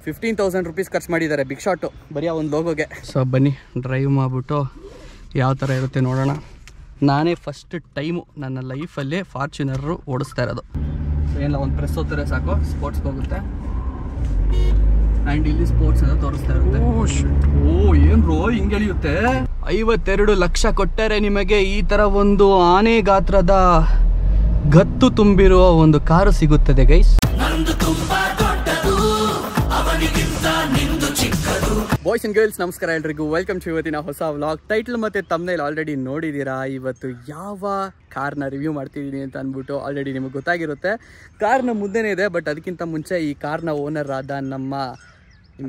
15,000 rupees ಖರ್ಚು ಮಾಡಿದ್ದಾರೆ big shot ಬರೀ ಒಂದು ಲೋಗೋಗೆ. ಸೊ ಬನ್ನಿ ಡ್ರೈವ್ ಮಾಡಿಬಿಟ್ಟು ಯಾವ ಥರ ಇರುತ್ತೆ ನೋಡೋಣ. ನಾನೇ ಫಸ್ಟ್ ಟೈಮು ನನ್ನ ಲೈಫಲ್ಲೇ ಫಾರ್ಚುನರು ಓಡಿಸ್ತಾ ಇರೋದು. ಏನಿಲ್ಲ, ಒಂದು ಪ್ರೆಸ್ ಹೋಗ್ತಾರೆ ಸಾಕು, ಸ್ಪೋರ್ಟ್ಸ್ಗೆ ಹೋಗುತ್ತೆ. ಆ್ಯಂಡ್ ಇಲ್ಲಿ ಸ್ಪೋರ್ಟ್ಸ್ ಎಲ್ಲ ತೋರಿಸ್ತಾ ಇರುತ್ತೆ. ಏನು ಬ್ರೋ ಹಿಂಗೆ ಎಳೆಯುತ್ತೆ. 52 ಲಕ್ಷ ಕೊಟ್ಟರೆ ನಿಮಗೆ ಈ ಥರ ಒಂದು ಆನೆ ಗಾತ್ರದ ಗತ್ತು ತುಂಬಿರುವ ಒಂದು ಕಾರು ಸಿಗುತ್ತದೆ ಗೈಸ್. ಬಾಯ್ಸ್ ಅಂಡ್ ಗರ್ಲ್ಸ್ ನಮಸ್ಕಾರ ಎಲ್ರಿಗೂ, ವೆಲ್ಕಮ್ ಟು ಇವತ್ತಿನ ಹೊಸ ವ್ಲಾಗ್. ಟೈಟಲ್ ಮತ್ತು ತಮ್ನೇಲ್ ಆಲ್ರೆಡಿ ನೋಡಿದ್ದೀರಾ. ಇವತ್ತು ಯಾವ ಕಾರ್ನ ರಿವ್ಯೂ ಮಾಡ್ತಿದ್ದೀನಿ ಅಂತ ಅಂದ್ಬಿಟ್ಟು ಆಲ್ರೆಡಿ ನಿಮಗೆ ಗೊತ್ತಾಗಿರುತ್ತೆ. ಕಾರ್ನ ಮುಂದೆನೇ ಇದೆ, ಬಟ್ ಅದಕ್ಕಿಂತ ಮುಂಚೆ ಈ ಕಾರ್ನ ಓನರ್ ಆದ ನಿಮ್ಮ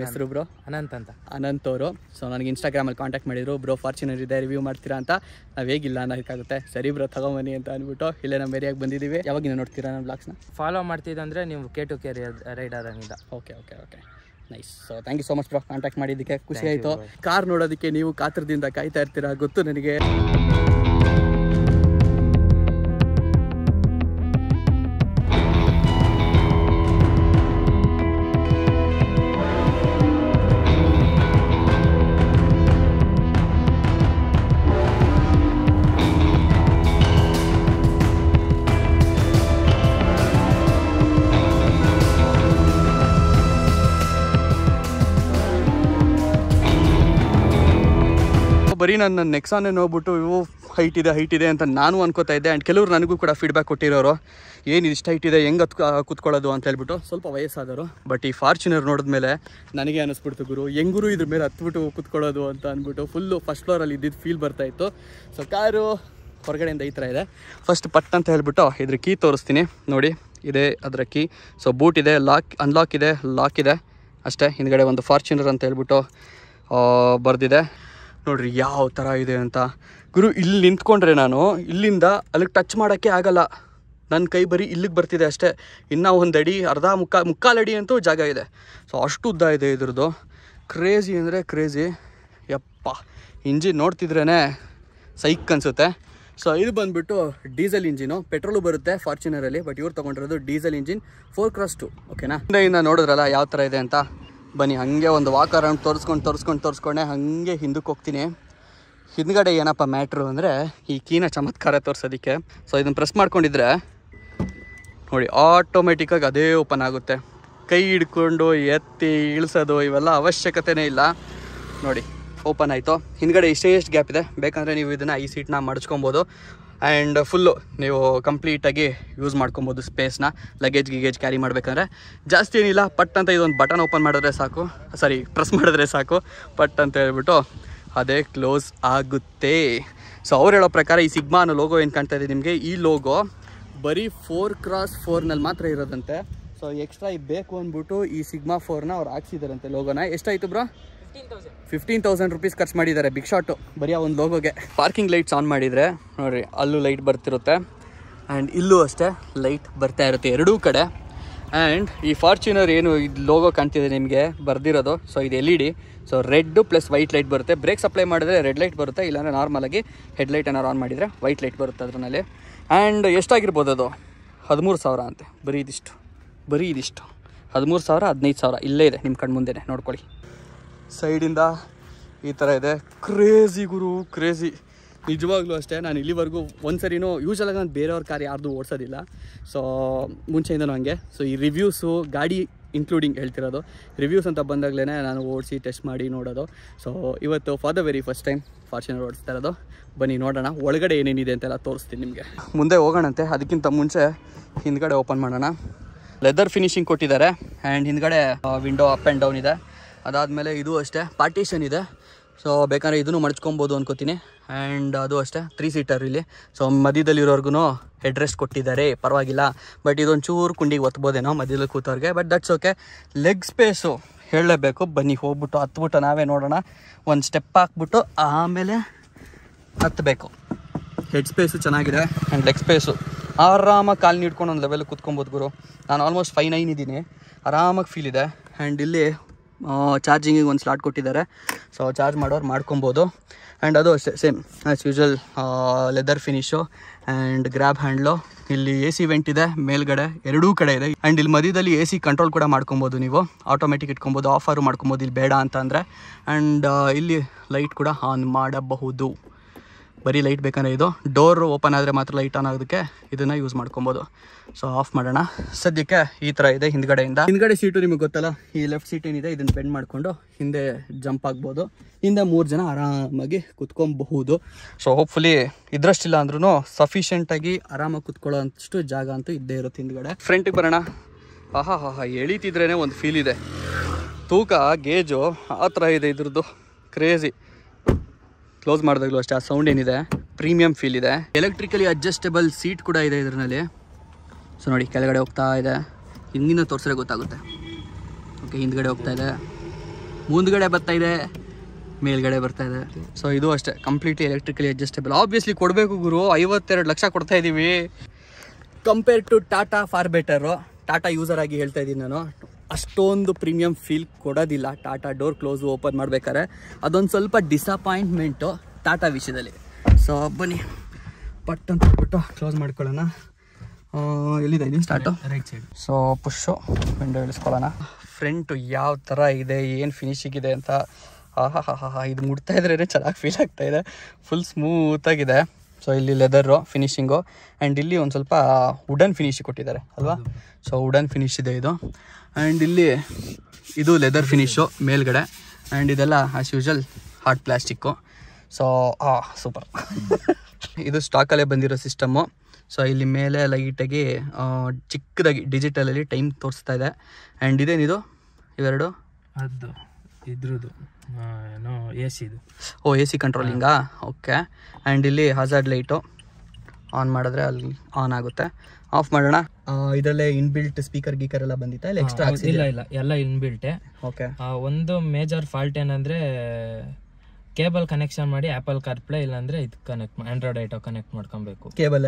ಹೆಸರು ಬ್ರೋ? ಅನಂತ್ ಅವರು. ಸೊ ನನಗೆ ಇನ್ಸ್ಟಾಗ್ರಾಮಲ್ಲಿ ಕಾಂಟ್ಯಾಕ್ಟ್ ಮಾಡಿದ್ರು, ಬ್ರೋ ಫಾರ್ಚುನರ್ ಇದೆ ರಿವ್ಯೂ ಮಾಡ್ತೀರಾ ಅಂತ. ನಾವು ಹೇಗಿಲ್ಲ ಅನ್ನೋದಕ್ಕಾಗುತ್ತೆ, ಸರಿ ಬ್ರೋ ತಗೊಂಬನ್ನಿ ಅಂತ ಅಂದ್ಬಿಟ್ಟು ಇಲ್ಲೇ ನಮ್ಮ ಏರಿಯಾಗೆ ಬಂದಿದ್ದೀವಿ. ಯಾವಾಗಿನ ನೋಡ್ತೀರಾ ನಮ್ಮ ಬ್ಲಾಗ್ಸ್ನ? ಫಾಲೋ ಮಾಡ್ತಿದ್ದಂದ್ರೆ ನೀವು K2K ರೈಡರ್ ಅಂಗಿದ್ದ. Okay nice. So thank you so much bro, contact ಮಾಡಿದ್ದಕ್ಕೆ ಖುಷಿ ಆಯಿತು. ಕಾರ್ ನೋಡೋದಕ್ಕೆ ನೀವು ಕಾತರದಿಂದ ಕಾಯ್ತಾ ಇರ್ತೀರಾ ಗೊತ್ತು ನನಗೆ. ಬರೀ ನನ್ನ ನೆಕ್ಸಾನೇ ನೋಡ್ಬಿಟ್ಟು ಇವು ಹೈಟ್ ಇದೆ ಅಂತ ನಾನು ಅನ್ಕೋತಾ ಇದ್ದೆ. ಆ್ಯಂಡ್ ಕೆಲವರು ನನಗೂ ಕೂಡ ಫೀಡ್ಬ್ಯಾಕ್ ಕೊಟ್ಟಿರೋರು, ಏನು ಇಷ್ಟು ಹೈಟ್ ಇದೆ, ಹೆಂಗೆ ಕುತ್ಕೊಳ್ಳೋದು ಅಂತ ಹೇಳ್ಬಿಟ್ಟು. ಸ್ವಲ್ಪ ವಯಸ್ಸಾದರು. ಬಟ್ ಈ ಫಾರ್ಚುನರ್ ನೋಡಿದ್ಮೇಲೆ ನನಗೆ ಅನ್ನಿಸ್ಬಿಡ್ತು, ಗುರು ಹೆಂಗುರು ಇದ್ರ ಮೇಲೆ ಹತ್ಬಿಟ್ಟು ಕುತ್ಕೊಳ್ಳೋದು ಅಂತ ಅಂದ್ಬಿಟ್ಟು ಫುಲ್ಲು ಫಸ್ಟ್ ಫ್ಲೋರಲ್ಲಿ ಇದ್ದಿದ್ದು ಫೀಲ್ ಬರ್ತಾಯಿತ್ತು. ಸೊ ಕಾರು ಹೊರಗಡೆಯಿಂದ ಈ ಥರ ಇದೆ. ಫಸ್ಟ್ ಪಟ್ ಅಂತ ಹೇಳ್ಬಿಟ್ಟು ಇದ್ರ ಕೀ ತೋರಿಸ್ತೀನಿ ನೋಡಿ. ಇದೆ ಅದರ ಕೀ. ಸೊ ಬೂಟ್ ಇದೆ, ಅನ್ಲಾಕ್ ಇದೆ, ಲಾಕ್ ಇದೆ ಅಷ್ಟೇ. ಹಿಂದ್ಗಡೆ ಒಂದು ಫಾರ್ಚುನರ್ ಅಂತ ಹೇಳ್ಬಿಟ್ಟು ಬರೆದಿದೆ ನೋಡ್ರಿ ಯಾವ ಥರ ಇದೆ ಅಂತ. ಗುರು ಇಲ್ಲಿ ನಿಂತ್ಕೊಂಡ್ರೆ ನಾನು ಇಲ್ಲಿಂದ ಅಲ್ಲಿಗೆ ಟಚ್ ಮಾಡೋಕ್ಕೆ ಆಗಲ್ಲ. ನನ್ನ ಕೈ ಬರೀ ಇಲ್ಲಿಗೆ ಬರ್ತಿದೆ ಅಷ್ಟೇ. ಇನ್ನೂ ಒಂದು ಅಡಿ, ಮುಕ್ಕಾಲು ಅಡಿ ಅಂತೂ ಜಾಗ ಇದೆ. ಸೊ ಅಷ್ಟು ಉದ್ದ ಇದೆ ಇದ್ರದ್ದು. ಕ್ರೇಜಿ ಅಂದರೆ ಕ್ರೇಜಿ. ಯಪ್ಪ, ಇಂಜಿನ್ ನೋಡ್ತಿದ್ರೇ ಸೈಕ್ ಅನಿಸುತ್ತೆ. ಸೊ ಇದು ಬಂದುಬಿಟ್ಟು ಡೀಸೆಲ್ ಇಂಜಿನು. ಪೆಟ್ರೋಲು ಬರುತ್ತೆ ಫಾರ್ಚುನರಲ್ಲಿ, ಬಟ್ ಇವ್ರು ತೊಗೊಂಡಿರೋದು ಡೀಸೆಲ್ ಇಂಜಿನ್ 4x2. ಓಕೆನಾ? ಹಿಂದೆಯಿಂದ ನೋಡಿದ್ರಲ್ಲ ಯಾವ ಥರ ಇದೆ ಅಂತ. ಬನ್ನಿ ಹಾಗೆ ಒಂದು ವಾಕ್ ಅರೌಂಡ್ ತೋರಿಸ್ಕೊಂಡೆ ಹಾಗೆ ಹಿಂದಕ್ಕೆ ಹೋಗ್ತೀನಿ. ಹಿಂದ್ಗಡೆ ಏನಪ್ಪ ಮ್ಯಾಟ್ರು ಅಂದರೆ ಈ ಕೀನ ಚಮತ್ಕಾರ ತೋರಿಸೋದಕ್ಕೆ. ಸೊ ಇದನ್ನು ಪ್ರೆಸ್ ಮಾಡ್ಕೊಂಡಿದ್ರೆ ನೋಡಿ ಆಟೋಮೆಟಿಕ್ಕಾಗಿ ಅದೇ ಓಪನ್ ಆಗುತ್ತೆ. ಕೈ ಹಿಡ್ಕೊಂಡು ಎತ್ತಿ ಇಳಿಸೋದು ಇವೆಲ್ಲ ಅವಶ್ಯಕತೆನೇ ಇಲ್ಲ. ನೋಡಿ ಓಪನ್ ಆಯಿತು. ಹಿಂದ್ಗಡೆ ಎಷ್ಟು ಗ್ಯಾಪ್ ಇದೆ, ಬೇಕಂದರೆ ನೀವು ಇದನ್ನು ಈ ಸೀಟ್ನ ಮಡಚ್ಕೊಬೋದು. ಆ್ಯಂಡ್ ಫುಲ್ಲು ನೀವು ಕಂಪ್ಲೀಟಾಗಿ ಯೂಸ್ ಮಾಡ್ಕೊಬೋದು ಸ್ಪೇಸ್ನ. ಲಗೇಜ್ ಕ್ಯಾರಿ ಮಾಡಬೇಕಂದ್ರೆ ಜಾಸ್ತಿ ಏನಿಲ್ಲ. ಪಟ್ ಅಂತ ಇದೊಂದು ಬಟನ್ ಓಪನ್ ಮಾಡಿದ್ರೆ ಸಾಕು, ಪ್ರೆಸ್ ಮಾಡಿದ್ರೆ ಸಾಕು, ಪಟ್ ಅಂತ ಹೇಳ್ಬಿಟ್ಟು ಅದೇ ಕ್ಲೋಸ್ ಆಗುತ್ತೆ. ಸೊ ಅವ್ರು ಹೇಳೋ ಪ್ರಕಾರ ಈ ಸಿಗ್ಮಾ ಅನ್ನೋ ಲೋಗೋ ಏನು ಕಾಣ್ತಾ ಇದೆ ನಿಮಗೆ, ಈ ಲೋಗೋ ಬರೀ 4x4ನಲ್ಲಿ ಮಾತ್ರ ಇರೋದಂತೆ. ಸೊ ಎಕ್ಸ್ಟ್ರಾ ಬೇಕು ಅಂದ್ಬಿಟ್ಟು ಈ ಸಿಗ್ಮಾ 4ನ ಅವ್ರು ಹಾಕ್ಸಿದಾರಂತೆ ಲೋಗೋನ. ಎಷ್ಟಾಯಿತು ಬ್ರೋ? 15,000 ರೂಪೀಸ್ ಖರ್ಚು ಮಾಡಿದ್ದಾರೆ ಬಿಗ್ ಶಾಟು ಬರೀ ಒಂದು ಲೋಗೋಗೆ. ಪಾರ್ಕಿಂಗ್ ಲೈಟ್ಸ್ ಆನ್ ಮಾಡಿದರೆ ನೋಡಿರಿ ಅಲ್ಲೂ ಲೈಟ್ ಬರ್ತಿರುತ್ತೆ. ಆ್ಯಂಡ್ ಇಲ್ಲೂ ಅಷ್ಟೇ ಲೈಟ್ ಬರ್ತಾ ಇರುತ್ತೆ ಎರಡೂ ಕಡೆ. ಆ್ಯಂಡ್ ಈ ಫಾರ್ಚುನರ್ ಏನು ಇದು ಲೋಗೋ ಕಾಣ್ತಿದೆ ನಿಮಗೆ ಬರ್ದಿರೋದು, ಸೊ ಇದು LED. So red plus white light ಬರುತ್ತೆ. ಬ್ರೇಕ್ಸ್ ಅಪ್ಲೈ ಮಾಡಿದ್ರೆ ರೆಡ್ ಲೈಟ್ ಬರುತ್ತೆ, ಇಲ್ಲಾಂದರೆ ನಾರ್ಮಲಾಗಿ ಹೆಡ್ಲೈಟ್ ಏನಾರು ಆನ್ ಮಾಡಿದರೆ ವೈಟ್ ಲೈಟ್ ಬರುತ್ತೆ ಅದರಲ್ಲಿ. ಆ್ಯಂಡ್ ಎಷ್ಟಾಗಿರ್ಬೋದು ಅದು? 13,000 ಅಂತೆ. ಬರೀ ಇದಿಷ್ಟು 13,000 15,000 ಇಲ್ಲೇ ಇದೆ ನಿಮ್ಮ ಕಣ್ಣು ಮುಂದೆನೇ ನೋಡ್ಕೊಳ್ಳಿ. ಸೈಡಿಂದ ಈ ಥರ ಇದೆ. ಕ್ರೇಜಿ ಗುರು, ಕ್ರೇಜಿ ನಿಜವಾಗ್ಲೂ ಅಷ್ಟೇ. ನಾನು ಇಲ್ಲಿವರೆಗೂ ಒಂದು ಸರಿನೂ ಯೂಶಲಾಗಿ ನಾನು ಬೇರೆಯವ್ರ ಕಾರ್ ಯಾರ್ದು ಓಡಿಸೋದಿಲ್ಲ. ಸೊ ಮುಂಚೆಯಿಂದನೂ ಹಂಗೆ. ಸೊ ಈ ರಿವ್ಯೂಸು ಗಾಡಿ ಇನ್ಕ್ಲೂಡಿಂಗ್ ಹೇಳ್ತಿರೋದು, ರಿವ್ಯೂಸ್ ಅಂತ ಬಂದಾಗಲೇ ನಾನು ಓಡಿಸಿ ಟೆಸ್ಟ್ ಮಾಡಿ ನೋಡೋದು. ಸೊ ಇವತ್ತು for the very first time Fortuner ಓಡಿಸ್ತಾ ಇರೋದು. ಬನ್ನಿ ನೋಡೋಣ ಒಳಗಡೆ ಏನೇನಿದೆ ಅಂತೆಲ್ಲ ತೋರಿಸ್ತೀನಿ ನಿಮಗೆ. ಮುಂದೆ ಹೋಗೋಣಂತೆ. ಅದಕ್ಕಿಂತ ಮುಂಚೆ ಹಿಂದ್ಗಡೆ ಓಪನ್ ಮಾಡೋಣ. ಲೆದರ್ ಫಿನಿಶಿಂಗ್ ಕೊಟ್ಟಿದ್ದಾರೆ. ಆ್ಯಂಡ್ ಹಿಂದ್ಗಡೆ ವಿಂಡೋ ಅಪ್ ಆ್ಯಂಡ್ ಡೌನ್ ಇದೆ. ಅದಾದಮೇಲೆ ಇದು ಅಷ್ಟೇ ಪಾರ್ಟಿಷನ್ ಇದೆ. ಸೊ ಬೇಕಾದ್ರೆ ಇದನ್ನು ಮಡ್ಚ್ಕೊಬೋದು ಅನ್ಕೋತೀನಿ. ಆ್ಯಂಡ್ ಅದು ಅಷ್ಟೇ 3 ಸೀಟರ್ ಇಲ್ಲಿ. ಸೊ ಮಧ್ಯದಲ್ಲಿರೋರ್ಗು ಹೆಡ್ ರೆಸ್ಟ್ ಕೊಟ್ಟಿದ್ದಾರೆ, ಪರವಾಗಿಲ್ಲ. ಬಟ್ ಇದೊಂದು ಚೂರು ಕುಂಡಿಗೆ ಒತ್ಬೋದೇನೋ ಮಧ್ಯದಲ್ಲಿ ಕೂತವ್ರಿಗೆ, but that's okay. Leg space ಹೇಳಲೇಬೇಕು. ಬನ್ನಿ ಹೋಗ್ಬಿಟ್ಟು ಹತ್ಬಿಟ್ಟು ನಾವೇ ನೋಡೋಣ. ಒಂದು ಸ್ಟೆಪ್ ಹಾಕ್ಬಿಟ್ಟು ಆಮೇಲೆ ಹತ್ತಬೇಕು. ಹೆಡ್ ಸ್ಪೇಸು ಚೆನ್ನಾಗಿದೆ. ಆ್ಯಂಡ್ ಲೆಗ್ ಸ್ಪೇಸು ಆರಾಮಾಗಿ ಕಾಲು ನೀಡ್ಕೊಂಡು ಒಂದು ಲೆವೆಲ್ ಕೂತ್ಕೊಬೋದು ಗುರು. ನಾನು ಆಲ್ಮೋಸ್ಟ್ 5'9" ಇದ್ದೀನಿ, ಆರಾಮಾಗಿ ಫೀಲ್ ಇದೆ. ಆ್ಯಂಡ್ ಇಲ್ಲಿ ಚಾರ್ಜಿಂಗಿಗೆ ಒಂದು ಸ್ಲಾಟ್ ಕೊಟ್ಟಿದ್ದಾರೆ. ಸೊ ಚಾರ್ಜ್ ಮಾಡೋರು ಮಾಡ್ಕೊಬೋದು. ಆ್ಯಂಡ್ ಅದು ಅಷ್ಟೇ same as usual leather finish and grab handle. ಇಲ್ಲಿ AC ವೆಂಟ್ ಇದೆ ಮೇಲ್ಗಡೆ, ಎರಡೂ ಕಡೆ ಇದೆ. ಆ್ಯಂಡ್ ಇಲ್ಲಿ ಮಧ್ಯದಲ್ಲಿ AC ಕಂಟ್ರೋಲ್ ಕೂಡ ಮಾಡ್ಕೊಬೋದು, ನೀವು ಆಟೋಮೆಟಿಕ್ ಇಟ್ಕೊಬೋದು, ಆಫರು ಮಾಡ್ಕೊಬೋದು ಇಲ್ಲಿ ಬೇಡ ಅಂತ ಅಂದರೆ. ಆ್ಯಂಡ್ ಇಲ್ಲಿ ಲೈಟ್ ಕೂಡ ಆನ್ ಮಾಡಬಹುದು. ಬರೀ ಲೈಟ್ ಬೇಕಂದರೆ ಇದು ಡೋರ್ ಓಪನ್ ಆದರೆ ಮಾತ್ರ ಲೈಟ್ ಆನ್ ಆಗೋದಕ್ಕೆ ಇದನ್ನು ಯೂಸ್ ಮಾಡ್ಕೊಬೋದು. ಸೊ ಆಫ್ ಮಾಡೋಣ. ಸದ್ಯಕ್ಕೆ ಈ ಥರ ಇದೆ ಹಿಂದ್ಗಡೆಯಿಂದ. ಹಿಂದ್ಗಡೆ ಸೀಟು ನಿಮಗೆ ಗೊತ್ತಲ್ಲ, ಈ ಲೆಫ್ಟ್ ಸೀಟ್ ಏನಿದೆ ಇದನ್ನು ಬೆಂಡ್ ಮಾಡಿಕೊಂಡು ಹಿಂದೆ ಜಂಪ್ ಆಗ್ಬೋದು. ಹಿಂದೆ 3 ಜನ ಆರಾಮಾಗಿ ಕುತ್ಕೊಬಹುದು. ಸೊ ಹೋಪ್ಫುಲಿ ಇದ್ರಷ್ಟಿಲ್ಲ ಅಂದ್ರೂ ಸಫಿಷಿಯೆಂಟಾಗಿ ಆರಾಮಾಗಿ ಕುತ್ಕೊಳ್ಳೋ ಅಷ್ಟು ಜಾಗ ಅಂತೂ ಇದ್ದೇ ಇರುತ್ತೆ ಹಿಂದ್ಗಡೆ. ಫ್ರಂಟಿಗೆ ಬರೋಣ. ಆಹಾ ಎಳಿತಿದ್ರೇ ಒಂದು ಫೀಲ್ ಇದೆ. ತೂಕ ಗೇಜು ಆ ಥರ ಇದೆ ಇದ್ರದ್ದು, ಕ್ರೇಜಿ. ಕ್ಲೋಸ್ ಮಾಡಿದಾಗಲೂ ಅಷ್ಟೇ ಆ ಸೌಂಡ್ ಏನಿದೆ ಪ್ರೀಮಿಯಂ ಫೀಲ್ ಇದೆ. ಎಲೆಕ್ಟ್ರಿಕಲಿ ಅಡ್ಜಸ್ಟಬಲ್ ಸೀಟ್ ಕೂಡ ಇದೆ ಇದರಲ್ಲಿ. ಸೊ ನೋಡಿ ಕೆಳಗಡೆ ಹೋಗ್ತಾ ಇದೆ, ಹಿಂದಿನ ತೋರಿಸಿದ್ರೆ ಗೊತ್ತಾಗುತ್ತೆ. ಓಕೆ, ಹಿಂದ್ಗಡೆ ಹೋಗ್ತಾ ಇದೆ, ಮುಂದ್ಗಡೆ ಬರ್ತಾ ಇದೆ, ಮೇಲ್ಗಡೆ ಬರ್ತಾ ಇದೆ. ಸೊ ಇದು ಅಷ್ಟೇ ಕಂಪ್ಲೀಟ್ಲಿ ಎಲೆಕ್ಟ್ರಿಕಲಿ ಅಡ್ಜಸ್ಟಬಲ್. ಆಬ್ವಿಯಸ್ಲಿ ಕೊಡಬೇಕು ಗುರು, 52 ಲಕ್ಷ ಕೊಡ್ತಾ ಇದ್ದೀವಿ. Compare to Tata for better. Tata user ಆಗಿ ಹೇಳ್ತಾ ಇದ್ದೀನಿ ನಾನು, ಅಷ್ಟೊಂದು ಪ್ರೀಮಿಯಂ ಫೀಲ್ ಕೊಡೋದಿಲ್ಲ ಟಾಟಾ ಡೋರ್ ಕ್ಲೋಸು ಓಪನ್ ಮಾಡಬೇಕಾದ್ರೆ. ಅದೊಂದು ಸ್ವಲ್ಪ ಡಿಸಪಾಯಿಂಟ್ಮೆಂಟು ಟಾಟಾ ವಿಷಯದಲ್ಲಿ. ಸೊ ಬನ್ನಿ ಪಟ್ ಅಂತ ಹೇಳ್ಬಿಟ್ಟು ಕ್ಲೋಸ್ ಮಾಡ್ಕೊಳ್ಳೋಣ. ಎಲ್ಲಿದೆ ಇದು start? Right side. So push window ಇಳಿಸ್ಕೊಳ್ಳೋಣ. ಫ್ರಂಟು ಯಾವ ಥರ ಇದೆ, ಏನು ಫಿನಿಶಿಂಗ್ ಇದೆ ಅಂತ. ಇದು ಮುಡ್ತಾ ಇದ್ರೇ ಚೆನ್ನಾಗಿ ಫೀಲ್ ಆಗ್ತಾ ಇದೆ. ಫುಲ್ ಸ್ಮೂತಾಗಿದೆ. ಸೊ ಇಲ್ಲಿ ಲೆದರು ಫಿನಿಶಿಂಗು ಆ್ಯಂಡ್ ಇಲ್ಲಿ ಒಂದು ಸ್ವಲ್ಪ ವುಡನ್ ಫಿನಿಶ್ ಕೊಟ್ಟಿದ್ದಾರೆ ಅಲ್ವಾ. ಸೊ ವುಡನ್ ಫಿನಿಶ್ ಇದೆ ಇದು. ಆ್ಯಂಡ್ ಇಲ್ಲಿ ಇದು ಲೆದರ್ ಫಿನಿಶು ಮೇಲ್ಗಡೆ. ಆ್ಯಂಡ್ ಇದೆಲ್ಲ as usual hard plastic. So super. ಇದು ಸ್ಟಾಕಲ್ಲೇ ಬಂದಿರೋ ಸಿಸ್ಟಮ್ಮು. ಸೊ ಇಲ್ಲಿ ಮೇಲೆ ಲೈಟಾಗಿ ಚಿಕ್ಕದಾಗಿ ಡಿಜಿಟಲಲ್ಲಿ ಟೈಮ್ ತೋರಿಸ್ತಾ ಇದೆ. ಆ್ಯಂಡ್ ಇದೇನಿದು ಇವೆರಡು? ಅದು ಇದ್ರದ್ದು ಏನೋ AC ಇದು. AC ಕಂಟ್ರೋಲಿಂಗಾ? ಓಕೆ. ಆ್ಯಂಡ್ ಇಲ್ಲಿ ಹಜಾರ್ಡ್ ಲೈಟು ಆನ್ ಮಾಡಿದ್ರೆ ಅಲ್ಲಿ ಆನ್ ಆಗುತ್ತೆ. ಆಫ್ ಮಾಡೋಣ. ಇದರಲ್ಲೇ ಇನ್ಬಿಲ್ಟ್ ಸ್ಪೀಕರ್ ಗೀಕರ್ ಎಲ್ಲ ಬಂದಿತ್ತಾ ಇಲ್ಲ ಎಕ್ಸ್ಟ್ರಾ? ಇಲ್ಲ ಎಲ್ಲ ಇನ್ಬಿಲ್ಟೆ. ಓಕೆ. ಒಂದು ಮೇಜರ್ ಫಾಲ್ಟ್ ಏನಂದ್ರೆ ಕೇಬಲ್ ಕನೆಕ್ಷನ್ ಮಾಡಿ ಆಪಲ್ ಕಾರ್ಪ್ಲೇ ಇಲ್ಲಾಂದ್ರೆ ಇದು ಕನೆಕ್ಟ್ ಆಂಡ್ರಾಯ್ಡ್ ಐಟೋ ಕನೆಕ್ಟ್ ಮಾಡ್ಕೊಬೇಕು. ಕೇಬಲ್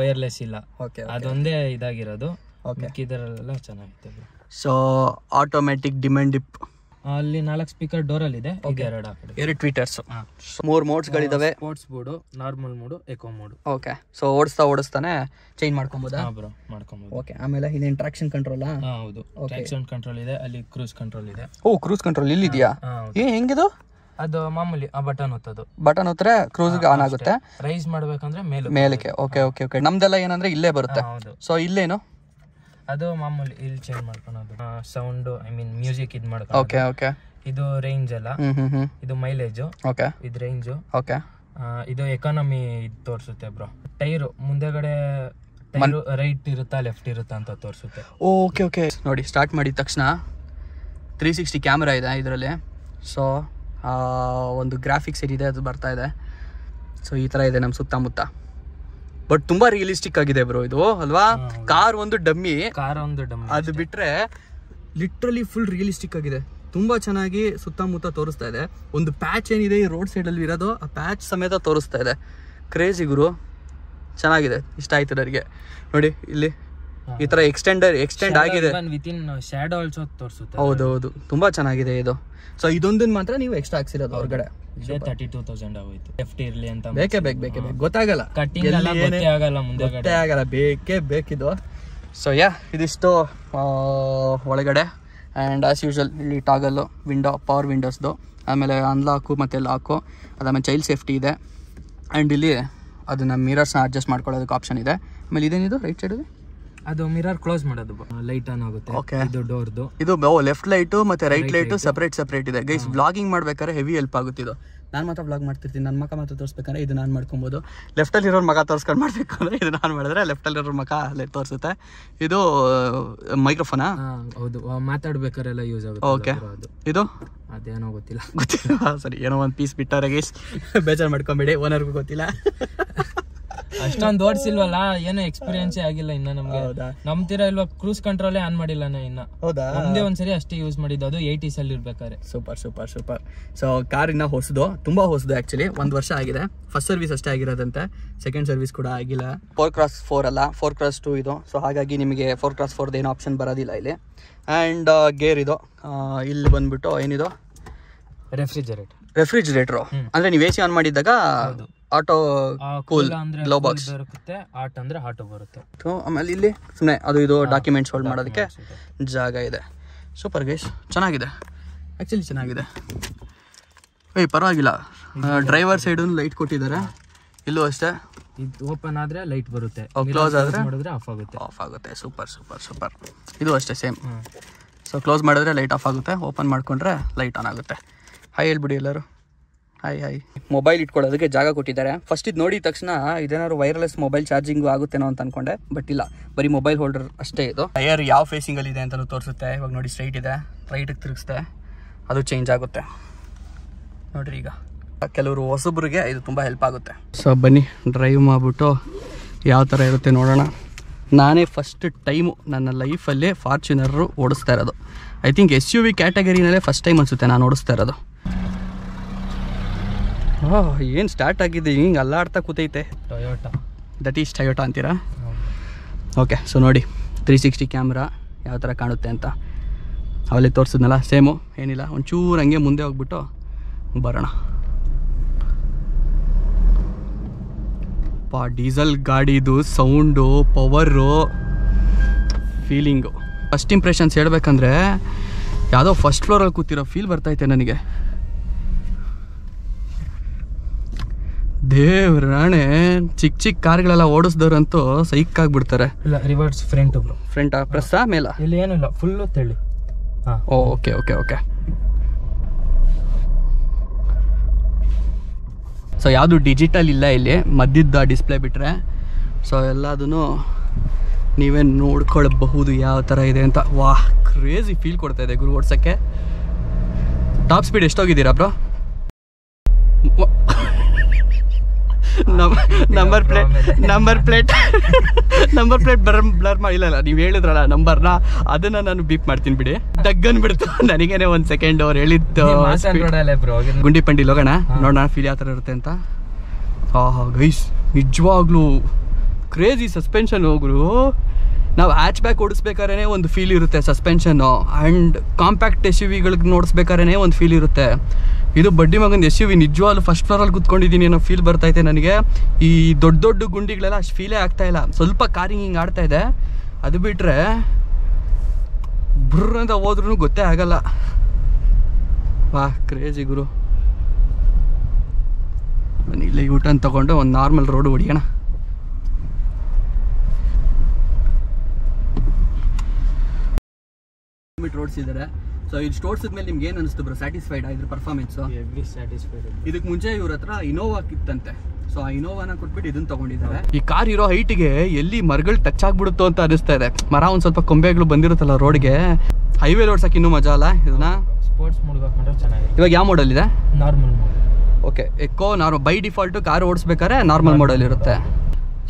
ವೈರ್ಲೆಸ್ ಇಲ್ಲ. ಓಕೆ, ಅದೊಂದೇ ಇದಾಗಿರೋದು. ಇದರಲ್ಲೆಲ್ಲ ಚೆನ್ನಾಗಿದೆ. So automatic dim and dip. ಅಲ್ಲಿ 4 ಸ್ಪೀಕರ್ ಡೋರಲ್ಲಿ ಇದೆ. ಎರಡು ಟ್ವೀಟರ್ಸ್. 3 ಮೋಡ್ಸ್ಗಳಿದಾವೆ. Sports mode, normal mode, eco mode. Okay. So ಓಡಿಸ್ತಾನೆ ಚೇಂಜ್ ಮಾಡ್ಕೊಬೋದಾ? ಮಾಡ್ಕೊಬೋದು. ಓಕೆ. ಆಮೇಲೆ ಇದು ಟ್ರಾಕ್ಷನ್ ಕಂಟ್ರೋಲ್? ಹೌದು, ಟ್ರಾಕ್ಷನ್ ಕಂಟ್ರೋಲ್ ಇದೆ. ಅಲ್ಲಿ ಕ್ರೂಸ್ ಕಂಟ್ರೋಲ್ ಇದೆ. Cruise control ಇಲ್ಲಿದೆಯಾ? ಹೆಂಗಿದು? ಅದು ಮಾಮೂಲಿ ಆ ಬಟನ್ ಒತ್ತೋದು. ಬಟನ್ ಒತ್ತರೆ ಕ್ರೂಸ್ಗೆ ಆನ್ ಆಗುತ್ತೆ. ರೈಸ್ ಮಾಡ್ಬೇಕಂದ್ರೆ ಮೇಲಕ್ಕೆ. ಓಕೆ. ನಮ್ದೆಲ್ಲ ಏನಂದ್ರೆ ಇಲ್ಲೇ ಬರುತ್ತೆ. ಸೊ ಇಲ್ಲೇನು? ಅದು ಮಾಮೂಲಿ ಇಲ್ಲಿ ಚೇಂಜ್ ಮಾಡ್ಕೊಳೋದು. ಸೌಂಡ್ ಮ್ಯೂಸಿಕ್ ಇದು ಮಾಡ್ಕೊಂಡು. ಓಕೆ. ಇದು ರೇಂಜ್ ಅಲ್ಲ, ಇದು ಮೈಲೇಜ್. ಓಕೆ. ಇದು ರೇಂಜ್. ಓಕೆ. ಇದು ಎಕಾನಮಿ ಇದು ತೋರಿಸುತ್ತೆ ಬ್ರೋ. ಟೈರು ಮುಂದೆಗಡೆ ರೈಟ್ ಇರುತ್ತಾ ಲೆಫ್ಟ್ ಇರುತ್ತಾ ಅಂತ ತೋರಿಸುತ್ತೆ. ಓಕೆ. ನೋಡಿ ಸ್ಟಾರ್ಟ್ ಮಾಡಿದ ತಕ್ಷಣ 360 ಕ್ಯಾಮ್ರಾ ಇದೆ ಇದರಲ್ಲಿ. ಸೊ ಒಂದು ಗ್ರಾಫಿಕ್ಸ್ ಏನಿದೆ ಅದು ಬರ್ತಾ ಇದೆ. ಸೊ ಈ ಥರ ಇದೆ ನಮ್ಮ ಸುತ್ತಮುತ್ತ. ಬಟ್ ತುಂಬಾ ರಿಯಲಿಸ್ಟಿಕ್ ಆಗಿದೆ ಬ್ರೋ ಇದು ಅಲ್ವಾ. ಕಾರ್ ಒಂದು ಡಮ್ಮಿ, ಅದು ಬಿಟ್ರೆ ಲಿಟ್ರಲಿ ಫುಲ್ ರಿಯಲಿಸ್ಟಿಕ್ ಆಗಿದೆ. ತುಂಬಾ ಚೆನ್ನಾಗಿ ಸುತ್ತಮುತ್ತ ತೋರಿಸ್ತಾ ಇದೆ. ಒಂದು ಪ್ಯಾಚ್ ಏನಿದೆ ಈ ರೋಡ್ ಸೈಡ್ ಅಲ್ಲಿ ಇರೋದು, ಆ ಪ್ಯಾಚ್ ಸಮೇತ ತೋರಿಸ್ತಾ ಇದೆ. ಕ್ರೇಜಿ ಗುರು, ಚೆನ್ನಾಗಿದೆ. ಇಷ್ಟ ಆಯ್ತು ನನಗೆ. ನೋಡಿ ಇಲ್ಲಿ ಈ ತರ ಎಕ್ಸ್ಟೆಂಡ್ ಆಗಿದೆ. ಶ್ಯಾಡೋ ಆಲ್ಸೋ ತೋರಿಸುತ್ತೆ. ಹೌದು, ತುಂಬಾ ಚೆನ್ನಾಗಿದೆ ಇದು. ಸೊ ಇದೊಂದನ್ನ ಮಾತ್ರ ನೀವು ಎಕ್ಸ್ಟ್ರಾ ಹಾಕ್ಸಿರೋದು ಹೊರಗಡೆ. 32,000 ಆಗೋಯ್ತು. ಎಫ್ಟಿ ಇರ್ಲಿ ಅಂತ ಬೇಕೇ ಗೊತ್ತಾಗಲ್ಲ, ಕಟ್ಟಿಂಗ್ ಆಗಲ್ಲ, ಮುಂದೆ ಆಗಲ್ಲ, ಬೇಕಿದು. ಸೊ ಇದಿಷ್ಟು ಒಳಗಡೆ. ಆ್ಯಂಡ್ ಆಸ್ ಯೂಶಲ್ ಇಲ್ಲಿ ಟಾಗಲ್ಲು, ವಿಂಡೋ, ಪವರ್ ವಿಂಡೋಸ್ದು, ಆಮೇಲೆ ಅನ್ಲಾಕು ಮತ್ತು ಲಾಕು, ಅದಾದಮೇಲೆ ಚೈಲ್ಡ್ ಸೇಫ್ಟಿ ಇದೆ. ಆ್ಯಂಡ್ ಇಲ್ಲಿ ಅದನ್ನು ಮಿರರ್ಸ್ನ ಅಡ್ಜಸ್ಟ್ ಮಾಡ್ಕೊಳ್ಳೋದಕ್ಕೆ ಆಪ್ಷನ್ ಇದೆ. ಆಮೇಲೆ ಇದೇನಿದು ರೈಟ್ ಸೈಡ್? ಅದು ಮಿರರ್ ಕ್ಲೋಸ್ ಮಾಡೋದು, ಲೈಟ್ ಆನ್ ಆಗುತ್ತೆ. ಓಕೆ. ಇದು ಡೋರ್ದು. ಇದು ಲೆಫ್ಟ್ ಲೈಟು ಮತ್ತೆ ರೈಟ್ ಲೈಟು ಸಪ್ರೇಟ್ ಇದೆ ಗೈಸ್. ವ್ಲಾಗಿಂಗ್ ಮಾಡ್ಬೇಕಾದ್ರೆ ಹೆವಿ ಹೆಲ್ಪ್ ಆಗುತ್ತೆ ಇದು. ನಾನು ಮಾತ್ರ ವ್ಲಾಗ್ ಮಾಡ್ತಿರ್ತೀನಿ, ನನ್ನ ಮಗ ಮಾತ್ರ ತೋರಿಸ್ಬೇಕಂದ್ರೆ ಇದು ನಾನು ಮಾಡ್ಕೊಬೋದು. ಲೆಫ್ಟಲ್ಲಿರೋ ಮಗ ತೋರಿಸ್ಕೊಂಡು ಮಾಡ್ಬೇಕು ಅಂದರೆ ಇದು ನಾನು ಮಾಡಿದ್ರೆ ಲೆಫ್ಟಲ್ಲಿರೋ ಮಗ ತೋರಿಸುತ್ತೆ. ಇದು ಮೈಕ್ರೋಫೋನಾ? ಹೌದು, ಮಾತಾಡ್ಬೇಕಾರೆಲ್ಲ ಯೂಸ್ ಆಗುತ್ತೆ. ಓಕೆ. ಇದು ಅದೇನೋ ಗೊತ್ತಿಲ್ಲ. ಸರಿ, ಏನೋ ಒಂದು ಪೀಸ್ ಬಿಟ್ಟಾರೆ ಗೈಸ್, ಬೇಜಾರು ಮಾಡ್ಕೊಂಬೇಡಿ, ಓನರ್ಗೂ ಗೊತ್ತಿಲ್ಲ. ಅಷ್ಟೊಂದು ಓಡಿಸಿಲ್ವಲ್ಲ, ಏನು ಎಕ್ಸ್ಪೀರಿಯನ್ಸ್ ಆಗಿಲ್ಲ ಇನ್ನ ನಮ್ಗೆ. ನಮ್ತೀರಾ ಇಲ್ವಾ ಕ್ರೂಸ್ ಕಂಟ್ರೋಲೇ ಆನ್ ಮಾಡಿಲ್ಲ ಇನ್ನ. ಹೌದಾ? ಒಂದೇ ಒಂದ್ಸರಿ ಅಷ್ಟೇ ಯೂಸ್ ಮಾಡಿದ್ದು, ಅದು 80s ಅಲ್ಲಿ ಇರ್ಬೇಕಾದ್ರೆ. ಸೂಪರ್. ಸೊ ಕಾರ್ ಇನ್ನ ಹೊಸದು, ತುಂಬಾ ಹೊಸದು ಆಕ್ಚುಲಿ. 1 ವರ್ಷ ಆಗಿದೆ. ಫಸ್ಟ್ ಸರ್ವಿಸ್ ಅಷ್ಟೇ ಆಗಿರೋದಂತೆ, ಸೆಕೆಂಡ್ ಸರ್ವಿಸ್ ಕೂಡ ಆಗಿಲ್ಲ. 4x4 ಅಲ್ಲ, 4x2 ಇದು. ಸೊ ಹಾಗಾಗಿ ನಿಮಗೆ 4x4 ಏನು ಆಪ್ಷನ್ ಬರೋದಿಲ್ಲ ಇಲ್ಲಿ. ಆ್ಯಂಡ್ ಗೇರ್ ಇದು. ಇಲ್ಲಿ ಬಂದ್ಬಿಟ್ಟು ಏನಿದು, ರೆಫ್ರಿಜರೇಟರ್. ಅಂದ್ರೆ ನೀವು AC ಆನ್ ಮಾಡಿದಾಗ ಆಟೋ ಕೂಲ್ ಗ್ಲೋ ಬಾಕ್ಸ್ ಬರುತ್ತೆ, ಆಟ್ ಅಂದ್ರೆ ಆಟೋ ಬರುತ್ತೆ. ಆಮೇಲೆ ಇಲ್ಲಿ ಸುಮ್ಮನೆ ಅದು ಇದು ಡಾಕ್ಯುಮೆಂಟ್ಸ್ ಹೋಲ್ಡ್ ಮಾಡೋದಕ್ಕೆ ಜಾಗ ಇದೆ. ಸೂಪರ್ ಗೈಸ್, ಚೆನ್ನಾಗಿದೆ ಆಕ್ಚುಲಿ, ಚೆನ್ನಾಗಿದೆ. ಪರವಾಗಿಲ್ಲ. ಡ್ರೈವರ್ ಸೈಡ್ ಲೈಟ್ ಕೊಟ್ಟಿದ್ದಾರೆ, ಇಲ್ಲೂ ಅಷ್ಟೇ. ಇದು ಓಪನ್ ಆದ್ರೆ ಲೈಟ್ ಬರುತ್ತೆ, ಕ್ಲೋಸ್ ಆದ್ರೆ ಮಾಡಿದ್ರೆ ಆಫ್ ಆಗುತ್ತೆ. ಸೂಪರ್. ಇದು ಅಷ್ಟೇ ಸೇಮ್. ಸೊ ಕ್ಲೋಸ್ ಮಾಡಿದ್ರೆ ಲೈಟ್ ಆಫ್ ಆಗುತ್ತೆ, ಓಪನ್ ಮಾಡ್ಕೊಂಡ್ರೆ ಲೈಟ್ ಆನ್ ಆಗುತ್ತೆ. ಹಾಯ್ ಹೇಳ್ಬಿಡಿ ಎಲ್ಲರೂ, ಹಾಯ್. ಮೊಬೈಲ್ ಇಟ್ಕೊಳ್ಳೋದಕ್ಕೆ ಜಾಗ ಕೊಟ್ಟಿದ್ದಾರೆ. ಫಸ್ಟ್ ಇದು ನೋಡಿದ ತಕ್ಷಣ ಇದೇನಾದ್ರು ವೈರ್ಲೆಸ್ ಮೊಬೈಲ್ ಚಾರ್ಜಿಂಗ್ ಆಗುತ್ತೇನೋ ಅಂತ ಅನ್ಕೊಂಡೆ, ಬಟ್ ಇಲ್ಲ, ಬರೀ ಮೊಬೈಲ್ ಹೋಲ್ಡರ್ ಅಷ್ಟೇ ಇದು. ಟೈರ್ ಯಾವ ಫೇಸಿಂಗಲ್ಲಿ ಇದೆ ಅಂತಲೂ ತೋರಿಸುತ್ತೆ. ಇವಾಗ ನೋಡಿ ಸ್ಟ್ರೈಟ್ ಇದೆ, ರೈಟಿಗೆ ತಿರುಗಿಸ್ತೆ ಅದು ಚೇಂಜ್ ಆಗುತ್ತೆ ನೋಡ್ರಿ. ಈಗ ಕೆಲವರು ಹೊಸಬ್ರಿಗೆ ಇದು ತುಂಬ ಹೆಲ್ಪ್ ಆಗುತ್ತೆ. ಸೊ ಬನ್ನಿ ಡ್ರೈವ್ ಮಾಡಿಬಿಟ್ಟು ಯಾವ ಥರ ಇರುತ್ತೆ ನೋಡೋಣ. ನಾನೇ ಫಸ್ಟ್ ಟೈಮು ನನ್ನ ಲೈಫಲ್ಲೇ ಫಾರ್ಚುನರು ಓಡಿಸ್ತಾ ಇರೋದು. ಐ ಥಿಂಕ್ SUV ಕ್ಯಾಟಗರಿನಲ್ಲೇ ಫಸ್ಟ್ ಟೈಮ್ ಅನಿಸುತ್ತೆ ನಾನು ಓಡಿಸ್ತಾ ಇರೋದು. ಏನು ಸ್ಟಾರ್ಟ್ ಆಗಿದೆ, ಹಿಂಗೆ ಅಲ್ಲಾಡ್ತಾ ಕೂತೈತೆ. ದಟ್ ಈಸ್ ಟೊಯೋಟಾ ಅಂತೀರಾ? ಓಕೆ. ಸೊ ನೋಡಿ 360 ಕ್ಯಾಮ್ರಾ ಯಾವ ಥರ ಕಾಣುತ್ತೆ ಅಂತ ಅವಲ್ಲಿ ತೋರಿಸಿದ್ನಲ್ಲ, ಸೇಮು, ಏನಿಲ್ಲ. ಒಂಚೂರು ಹಂಗೆ ಮುಂದೆ ಹೋಗ್ಬಿಟ್ಟು ಬರೋಣ. ಡೀಸೆಲ್ ಗಾಡಿದು sound, power, feeling, first impressions ಹೇಳ್ಬೇಕಂದ್ರೆ ಯಾವುದೋ ಫಸ್ಟ್ ಫ್ಲೋರಲ್ಲಿ ಕೂತಿರೋ ಫೀಲ್ ಬರ್ತೈತೆ ನನಗೆ. ದೇವ್ರಾಣೆ, ಚಿಕ್ಕ ಕಾರ್ಗಳೆಲ್ಲ ಓಡಿಸ್ದವ್ರಂತೂ ಸೈಕ್ ಆಗಿಬಿಡ್ತಾರೆ. ಇಲ್ಲ, ರಿವರ್ಸ್ ಫ್ರಂಟ್ ಪ್ರೆಸ್ ಮೇಲ ಇಲ್ಲಿ ಏನಿಲ್ಲ, ಫುಲ್ಲು ತೆಳಿ. ಓಕೆ. ಸೊ ಯಾವುದು ಡಿಜಿಟಲ್ ಇಲ್ಲ ಇಲ್ಲಿ, ಮಧ್ಯದ ಡಿಸ್ಪ್ಲೇ ಬಿಟ್ಟರೆ. ಸೊ ಎಲ್ಲದೂ ನೀವೇ ನೋಡ್ಕೊಳ್ಬಹುದು ಯಾವ ಥರ ಇದೆ ಅಂತ. ವಾಹ್, ಕ್ರೇಜಿ ಫೀಲ್ ಕೊಡ್ತಾ ಇದೆ ಗುರು ಓಡ್ಸೋಕ್ಕೆ. ಟಾಪ್ ಸ್ಪೀಡ್ ಎಷ್ಟೋಗಿದ್ದೀರಾ ಬ್ರೋ? ನಂಬರ್ ಪ್ಲೇಟ್ ಬ್ಲರ್ ಮಾಡಿಲ್ಲ. ನೀವು ಹೇಳಿದ್ರಲ್ಲ ನಂಬರ್ನ, ಅದನ್ನ ನಾನು ಬೀಪ್ ಮಾಡ್ತೀನಿ ಬಿಡಿ. ಡಗ್ಗನ್ ಬಿಡ್ತು ನನಗೇನೆ. 1 ಸೆಕೆಂಡ್ ಅವ್ರು ಹೇಳಿದ್ದು. ಗುಂಡಿಪಂಡಿಲಿ ಹೋಗೋಣ, ನೋಡೋಣ ಫೀಲ್ ಯಾವ ಥರ ಇರುತ್ತೆ ಅಂತ. ಗೈಸ್, ನಿಜವಾಗ್ಲೂ ಕ್ರೇಜಿ ಸಸ್ಪೆನ್ಷನ್ ಹೋಗ್ರು. ನಾವು ಹ್ಯಾಚ್ ಬ್ಯಾಕ್ ಓಡಿಸ್ಬೇಕಾದ್ರೆ ಒಂದು ಫೀಲ್ ಇರುತ್ತೆ ಸಸ್ಪೆನ್ಷನ್ನು, ಆ್ಯಂಡ್ ಕಾಂಪ್ಯಾಕ್ಟ್ SUVಗಳಿಗೆ ನೋಡಿಸ್ಬೇಕಾದ್ರೆ ಒಂದು ಫೀಲ್ ಇರುತ್ತೆ. ಇದು ಬಡ್ಡಿ ಮಗನ SUV ನಿಜವಾಗ್ಲೂ ಫಸ್ಟ್ ಫ್ಲೋರಲ್ಲಿ ಕೂತ್ಕೊಂಡಿದ್ದೀನಿ ಅನ್ನೋ ಫೀಲ್ ಬರ್ತೈತೆ ನನಗೆ. ಈ ದೊಡ್ಡ ಗುಂಡಿಗಳೆಲ್ಲ ಅಷ್ಟು ಫೀಲೇ ಆಗ್ತಾಯಿಲ್ಲ. ಸ್ವಲ್ಪ ಕಾರಿಂಗ್ ಹಿಂಗೆ ಆಡ್ತಾ ಇದೆ, ಅದು ಬಿಟ್ಟರೆ ಬ್ರರ್ ಅಂತ ಹೋದ್ರೂ ಗೊತ್ತೇ ಆಗಲ್ಲ. ಕ್ರೇಜಿ ಗುರು. ಇಲ್ಲೇ ಯೂಟರ್ನ್ ತೊಗೊಂಡು ಒಂದು ನಾರ್ಮಲ್ ರೋಡ್ ಹೊಡಿಯೋಣ. ಓಡಿಸಿದ್ದಾರೆ. ಸೊ ಇದು ತೋರಿಸಿದ್ಮೇಲೆ ನಿಮ್ಗೆ ಏನು ಅನಿಸ್ತು ಬ್ರೋ? ಸ್ಯಾಟಿಸ್ಫೈಡ್ ಇದ್ರ ಪರ್ಫಾರ್ಮೆನ್ಸು? ಇದಕ್ಕೆ ಮುಂಚೆ ಇವ್ರ ಹತ್ರ ಇನೋವಾ ಇತ್ತಂತೆ. ಸೊ ಆ ಇನೋವಾನ ಕೊಟ್ಬಿಟ್ಟು ಇದನ್ನ ತಗೊಂಡಿದ್ದಾರೆ. ಈ ಕಾರ್ ಇರೋ ಹೈಟ್ಗೆ ಎಲ್ಲಿ ಮರಗಳು ಟಚ್ ಆಗ್ಬಿಡುತ್ತೋ ಅಂತ ಅನಿಸ್ತಾ ಇದೆ. ಮರ ಒಂದು ಸ್ವಲ್ಪ ಕೊಂಬೆಗಳು ಬಂದಿರುತ್ತಲ್ಲ ರೋಡ್ಗೆ. ಹೈವೇ ಓಡ್ಸಕ್ಕೆ ಇನ್ನೂ ಮಜಾ ಅಲ್ಲ ಇದನ್ನ. ಸ್ಪೋರ್ಟ್ಸ್ ಮೋಡ್ ಹಾಕೊಂಡ್ರೆ ಚೆನ್ನಾಗಿದೆ. ಇವಾಗ ಯಾವ ಮಾಡಲ್ ಇದೆ? Normal mode. Okay, eco by default car ಓಡಿಸ್ಬೇಕಾದ್ರೆ ನಾರ್ಮಲ್ ಮಾಡಲ್ ಇರುತ್ತೆ.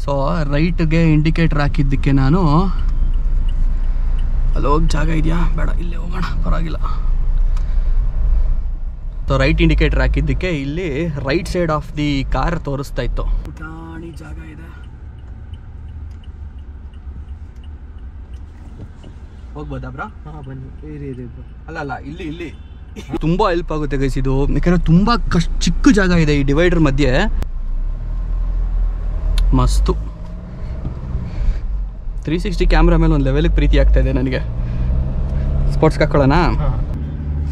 ಸೊ ರೈಟ್ಗೆ ಇಂಡಿಕೇಟರ್ ಹಾಕಿದ್ದಕ್ಕೆ ನಾನು ಅಲ್ಲೋಗಿ ಜಾಗ ಇದೆಯಾ? ಬೇಡ, ಇಲ್ಲೇ ಹೋಗೋಣ, ಪರವಾಗಿಲ್ಲ. ಸೊ ರೈಟ್ ಇಂಡಿಕೇಟರ್ ಹಾಕಿದ್ದಕ್ಕೆ ಇಲ್ಲಿ right side of the car ತೋರಿಸ್ತಾ ಇತ್ತು. ಪುಟಾಣಿ ಜಾಗ ಇದೆ, ಹೋಗ್ಬೋದಾ ಬ್ರಾ? ಬನ್ನಿ. ಅಲ್ಲ ಇಲ್ಲಿ ತುಂಬಾ ಹೆಲ್ಪ್ ಆಗುತ್ತೆ ಗೈಸ್ ಇದು. ಯಾಕಂದ್ರೆ ತುಂಬಾ ಚಿಕ್ಕ ಜಾಗ ಇದೆ ಈ ಡಿವೈಡರ್ ಮಧ್ಯೆ. ಮಸ್ತು. 360 ಕ್ಯಾಮ್ರಾ ಮೇಲೆ ಒಂದು ಲೆವೆಲ್ಗೆ ಪ್ರೀತಿ ಆಗ್ತಾ ಇದೆ ನನಗೆ. ಸ್ಪೋರ್ಟ್ಸ್ಗೆ ಹಾಕೊಳ್ಳೋಣ?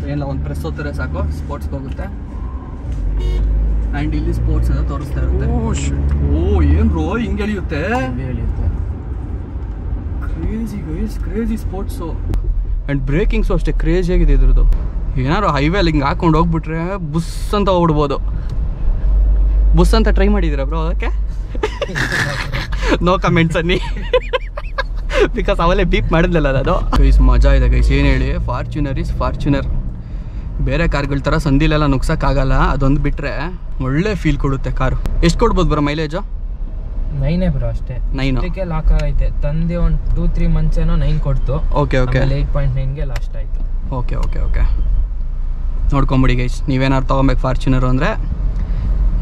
ಏನಿಲ್ಲ, ಒಂದು ಪ್ರೆಸ್ ಹೋಗ್ತಾರೆ ಸಾಕು, ಸ್ಪೋರ್ಟ್ಸ್ಗೆ ಹೋಗುತ್ತೆ. ಆ್ಯಂಡ್ ಇಲ್ಲಿ ಸ್ಪೋರ್ಟ್ಸ್ ಎಲ್ಲ ತೋರಿಸ್ತಾ ಇರುತ್ತೆ. ಏನು ರೋ ಹಿಂಗೆ ಎಳಿಯುತ್ತೆ. Crazy guys, crazy sports. And brakings ಅಷ್ಟೇ ಕ್ರೇಜಿ ಆಗಿದೆ ಇದ್ರದ್ದು. ಏನಾದ್ರು ಹೈವೇಲಿ ಹಿಂಗೆ ಹಾಕೊಂಡು ಹೋಗ್ಬಿಟ್ರೆ ಬುಸ್ ಅಂತ ಓಡ್ಬೋದು. ಬುಸ್ ಅಂತ ಟ್ರೈ ಮಾಡಿದ್ದೀರಾ ಬ್ರೋ? ಅದಕ್ಕೆ ನೋ ಕಮೆಂಟ್ಸ್ ಅನ್ನಿ, ಬಿಕಾಸ್ ಅವಲೇ ಬೀಪ್ ಮಾಡಿದ್ಲಲ್ಲ ಅದು. ಗೈಸ್ ಮಜಾ ಇದೆ ಗೈಸ್, ಏನು ಹೇಳಿ. Fortuner is Fortuner. ಬೇರೆ ಕಾರ್ಗಳ ಥರ ಸಂದಿಲೆಲ್ಲ ನುಗ್ಸೋಕ್ಕಾಗಲ್ಲ. ಅದೊಂದು ಬಿಟ್ಟರೆ ಒಳ್ಳೆ ಫೀಲ್ ಕೊಡುತ್ತೆ ಕಾರು. ಎಷ್ಟು ಕೊಡ್ಬೋದು ಬರೋ ಮೈಲೇಜು? 9 ಬ್ರೋ ಅಷ್ಟೇ. 9 ಇದಕ್ಕೆ ಲಾಕ್ ಆಗೈತೆ. ತಂದೆ ಒಂದು 2-3 ಮಂತ್ಸ್ ಏನೋ 9 ಕೊಡ್ತು. ಓಕೆ ಓಕೆ 8.9ಗೆ ಲಾಸ್ಟ್ ಆಯ್ತು. ಓಕೆ ಓಕೆ ಓಕೆ ನೋಡ್ಕೊಂಬಿಡಿ ಗೈಸ್, ನೀವೇನಾದ್ರು ತೊಗೊಬೇಕು ಫಾರ್ಚುನರು ಅಂದರೆ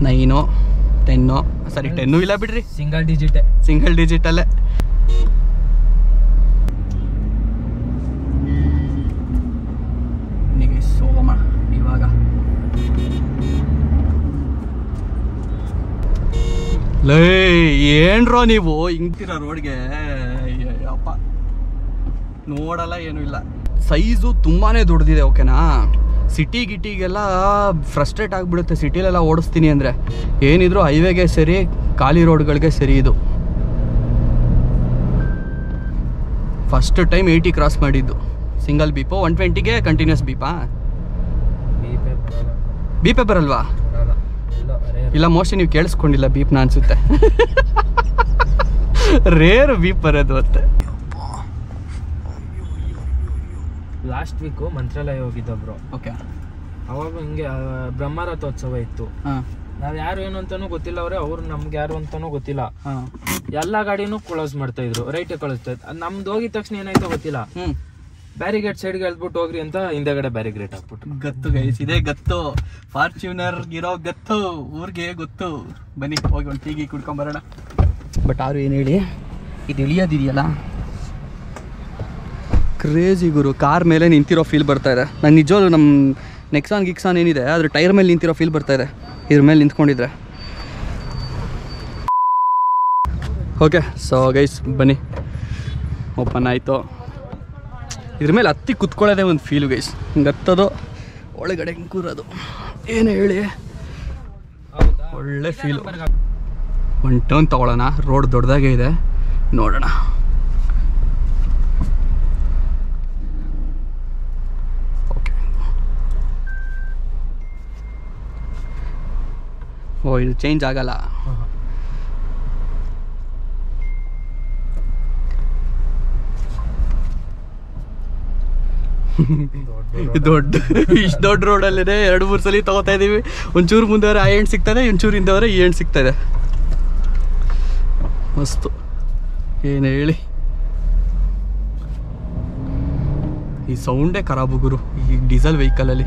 9 10 ಸರಿ 10 ಇಲ್ಲ ಬಿಡ್ರಿ, ಸಿಂಗಲ್ ಡಿಜಿಟಲ್ಲೇ. ಸೋಮ ಇವಾಗ ಲೇ ಏನ್ರೋ ನೀವು ಹಿಂಗ್ತೀರ ರೋಡ್ಗೆ, ಅಪ್ಪ ನೋಡಲ್ಲ ಏನೂ ಇಲ್ಲ. ಸೈಜು ತುಂಬಾ ದೊಡ್ಡದಿದೆ ಓಕೆನಾ. ಸಿಟಿ ಗಿಟಿಗೆಲ್ಲ ಫ್ರಸ್ಟ್ರೇಟ್ ಆಗಿಬಿಡುತ್ತೆ ಸಿಟಿಲೆಲ್ಲ ಓಡಿಸ್ತೀನಿ ಅಂದರೆ. ಏನಿದ್ರು ಹೈವೇಗೆ ಸರಿ, ಖಾಲಿ ರೋಡ್ಗಳಿಗೆ ಸರಿ. ಇದು ಫಸ್ಟ್ ಟೈಮ್ 80 ಕ್ರಾಸ್ ಮಾಡಿದ್ದು ಸಿಂಗಲ್ ಬೀಪು. 120ಗೆ ಕಂಟಿನ್ಯೂಸ್ ಬೀಪಾ? ಬೀಪೇ ಬರಲ್ವಾ? ಇಲ್ಲ ಮೋಸ್ಟ್ಲಿ ನೀವು ಕೇಳಿಸ್ಕೊಂಡಿಲ್ಲ ಬೀಪ್ನ ಅನ್ಸುತ್ತೆ. ರೇರ್ ಬೀಪ್ ಬರೋದು ಮತ್ತೆ. ಲಾಸ್ಟ್ ವೀಕು ಮಂತ್ರಾಲಯ ಹೋಗಿದ್ದೊಬ್ರು. ಓಕೆ. ಅವಾಗ ಹಿಂಗೆ ಬ್ರಹ್ಮರಥೋತ್ಸವ ಇತ್ತು. ನಾವ್ ಯಾರು ಏನು ಅಂತಾನೂ ಗೊತ್ತಿಲ್ಲ ಅವ್ರು ನಮ್ಗೆ ಯಾರು ಅಂತಾನೂ ಗೊತ್ತಿಲ್ಲ. ಎಲ್ಲಾ ಗಾಡಿನೂ ಕ್ಲೋಸ್ ಮಾಡ್ತಾ ಇದ್ರು, ರೈಟ್ ಕಳಿಸ್ತಾ ಇದ್ರು. ನಮ್ದು ಹೋಗಿದ ತಕ್ಷಣ ಏನಾಯ್ತೋ ಗೊತ್ತಿಲ್ಲ, ಬ್ಯಾರಿಗೇಡ್ ಸೈಡ್ಗೆ ಎಳ್ಬಿಟ್ಟು ಹೋಗ್ರಿ ಅಂತ ಹಿಂದೆಗಡೆ ಬ್ಯಾರಿಗೇಡ್ ಹಾಕ್ಬಿಟ್ಟು. ಗತ್ತು ಗೈಸ್, ಇದೇ ಗತ್ತು ಫಾರ್ಚುನರ್ ಇರೋ ಗತ್ತು, ಊರಿಗೆ ಗೊತ್ತು. ಬನ್ನಿ ಹೋಗಿ ಒಂದು ಟೀಗಿ ಕುಡ್ಕೊಂಬರೋಣ. ಬಟ್ ಆರು ಏನು ಹೇಳಿ, ಇದು ಇಳಿಯೋದಿದೆಯಲ್ಲ ಕ್ರೇಜಿ ಗುರು. ಕಾರ್ ಮೇಲೆ ನಿಂತಿರೋ ಫೀಲ್ ಬರ್ತಾ ಇದೆ ನಂಗೆ ನಿಜವಾಗ್ಲೂ. ನಮ್ಮ ನೆಕ್ಸಾನ್ ಏನಿದೆ ಅದ್ರ ಟೈರ್ ಮೇಲೆ ನಿಂತಿರೋ ಫೀಲ್ ಬರ್ತಾ ಇದೆ ಇದ್ರ ಮೇಲೆ ನಿಂತ್ಕೊಂಡಿದ್ರೆ. ಓಕೆ ಸೊ ಗೈಸ್ ಬನ್ನಿ, ಓಪನ್ ಆಯಿತು. ಇದ್ರ ಮೇಲೆ ಹತ್ತಿ ಕುತ್ಕೊಳ್ಳೋದೇ ಒಂದು ಫೀಲು ಗೈಸ್. ಹಿಂಗೆ ಹತ್ತೋದು, ಒಳಗಡೆ ಹಿಂಗೆ ಕೂರೋದು, ಏನು ಹೇಳಿ ಒಳ್ಳೆ ಫೀಲು. ಒಂದು ಟರ್ನ್ ತೊಗೊಳ್ಳೋಣ, ರೋಡ್ ದೊಡ್ಡದಾಗೇ ಇದೆ, ನೋಡೋಣ. ಓಕೆ. ಓ ಇದು ಚೇಂಜ್ ಆಗಲ್ಲ. ಇಷ್ಟು ದೊಡ್ಡ ರೋಡಲ್ಲೇ 2-3 ಸಲ ತಗೋತಾ ಇದೀವಿ. ಒಂಚೂರು ಮುಂದೆವರೆ ಆ ಎಂಡ್ ಸಿಗ್ತದೆ, ಒಂಚೂರು ಹಿಂದೆವರೆ ಈ ಎಂಡ್ ಸಿಗ್ತದೆ. ಮಸ್ತು, ಏನು ಹೇಳಿ. ಈ ಸೌಂಡೇ ಖರಾಬು ಗುರು ಈ ಡೀಸೆಲ್ ವೆಹಿಕಲಲ್ಲಿ.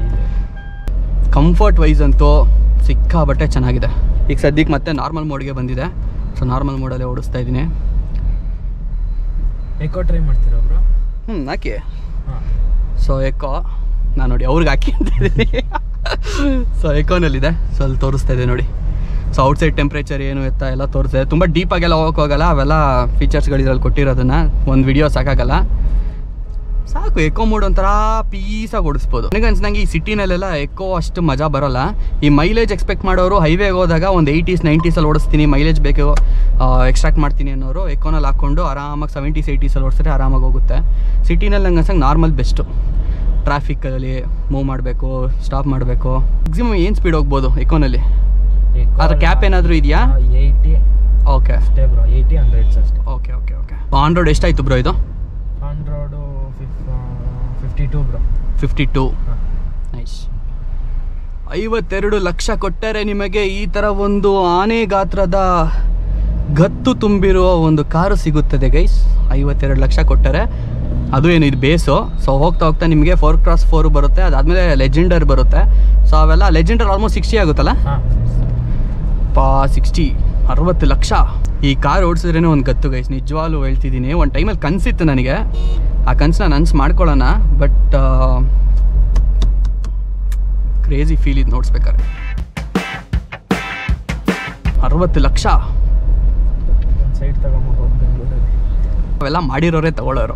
ಕಂಫರ್ಟ್ ವೈಸ್ ಅಂತೂ ಸಿಕ್ಕಾಬಟ್ಟೆ ಚೆನ್ನಾಗಿದೆ. ಈಗ ಸದ್ಯಕ್ಕೆ ಮತ್ತೆ ನಾರ್ಮಲ್ ಮೋಡ್ಗೆ ಬಂದಿದೆ. ಸೊ ನಾರ್ಮಲ್ ಮೋಡಲ್ಲೇ ಓಡಿಸ್ತಾ ಇದ್ದೀನಿ. ಎಕೋ ಟ್ರೈ ಮಾಡ್ತೀರಾ ಬ್ರೋ? ಹಾಕಿ. ಸೊ ಎಕೋ ನಾನು ನೋಡಿ ಅವ್ರಿಗೆ ಹಾಕಿ ಅಂತ ಇದ್ದೀನಿ. ಸೊ ಎಕೋನಲ್ಲಿದೆ, ಸೊ ಅಲ್ಲಿ ತೋರಿಸ್ತಾ ಇದೆ ನೋಡಿ. ಸೊ ಔಟ್ಸೈಡ್ ಟೆಂಪ್ರೇಚರ್ ಏನು ಎತ್ತ ಎಲ್ಲ ತೋರಿಸ್ತಾ ಇದೆ. ತುಂಬ ಡೀಪಾಗೆಲ್ಲ ಹೋಗೋಕ್ಕಾಗಲ್ಲ, ಅವೆಲ್ಲ ಫೀಚರ್ಸ್ಗಳಿದ್ರಲ್ಲಿ ಕೊಟ್ಟಿರೋದನ್ನ ಒಂದು ವಿಡಿಯೋ ಸಾಕಾಗಲ್ಲ. ಸಾಕು, ಎಕೋ ಮೋಡ್ ಒಂಥರ ಪೀಸಾಗಿ ಓಡಿಸ್ಬೋದು. ನನಗೆ ಅನ್ಸ್ದಂಗೆ ಈ ಸಿಟಿನಲ್ಲೆಲ್ಲ ಎಕೋ ಅಷ್ಟು ಮಜಾ ಬರೋಲ್ಲ. ಈ ಮೈಲೇಜ್ ಎಕ್ಸ್ಪೆಕ್ಟ್ ಮಾಡೋರು ಹೈವೇಗೆ ಹೋದಾಗ ಒಂದು 80s 90sಲ್ಲಿ ಓಡಿಸ್ತೀನಿ, ಮೈಲೇಜ್ ಬೇಕು ಎಕ್ಸ್ಟ್ರಾಕ್ಟ್ ಮಾಡ್ತೀನಿ ಅನ್ನೋರು ಎಕೋನಲ್ಲಿ ಹಾಕ್ಕೊಂಡು ಆರಾಮಾಗಿ 70s 80sಲ್ಲಿ ಓಡಿಸಿದ್ರೆ ಆರಾಮಾಗಿ ಹೋಗುತ್ತೆ. ಸಿಟಿನಲ್ಲಿ ನಂಗೆ ಅನ್ಸಂಗೆ ನಾರ್ಮಲ್ ಬೆಸ್ಟು. ಟ್ರಾಫಿಕ್ಕಲ್ಲಿ ಮೂವ್ ಮಾಡಬೇಕು, ಸ್ಟಾಪ್ ಮಾಡಬೇಕು, ಮ್ಯಾಕ್ಸಿಮಮ್ ಏನು ಸ್ಪೀಡ್ ಹೋಗ್ಬೋದು ಎಕೋನಲ್ಲಿ. ಅದ್ರ ಕ್ಯಾಪ್ ಏನಾದರೂ ಇದೆಯಾ? 80. ಓಕೆ ಅಷ್ಟೇ ಬ್ರೋ, 80-100 ಅಷ್ಟೇ. Okay okay okay. On road ಎಷ್ಟಾಯಿತು ಬ್ರೋ ಇದು? On road 52 bro. 52. Nice. 52 lakh ಕೊಟ್ಟರೆ ನಿಮಗೆ ಈ ಥರ ಒಂದು ಆನೆ ಗಾತ್ರದ ಗತ್ತು ತುಂಬಿರುವ ಒಂದು ಕಾರು ಸಿಗುತ್ತದೆ ಗೈಸ್. 52 ಲಕ್ಷ ಕೊಟ್ಟರೆ. ಅದು ಏನು ಇದು ಬೇಸು. ಸೊ ಹೋಗ್ತಾ ಹೋಗ್ತಾ ನಿಮಗೆ 4x4 ಬರುತ್ತೆ, ಅದಾದಮೇಲೆ ಲೆಜೆಂಡರ್ ಬರುತ್ತೆ. ಸೊ ಅವೆಲ್ಲ ಲೆಜೆಂಡರ್ ಆಲ್ಮೋಸ್ಟ್ 60 ಆಗುತ್ತಲ್ಲ. 60 ಲಕ್ಷ. ಈ ಕಾರ್ ಓಡಿಸಿದ್ರೇ ಒಂದು ಗತ್ತು ಗೈಸ್, ನಿಜವಾಗ್ಲೂ ಹೇಳ್ತಿದ್ದೀನಿ. ಒಂದು ಟೈಮಲ್ಲಿ ಕನಸಿತ್ತು ನನಗೆ, ಆ ಕನಸನ್ನ ನನಸು ಮಾಡ್ಕೊಳ್ಳೋಣ. ಬಟ್ ಕ್ರೇಜಿ ಫೀಲ್ ಇದು ನೋಡಿಸ್ಬೇಕಾರೆ. 60 ಲಕ್ಷ ಸೈಡ್ ತಗೊಂಡು ಹೋಗಿ ಬೆಂಗಳೂರಲ್ಲಿ ಅವೆಲ್ಲ ಮಾಡಿರೋರೇ ತಗೊಳ್ಳೋರು.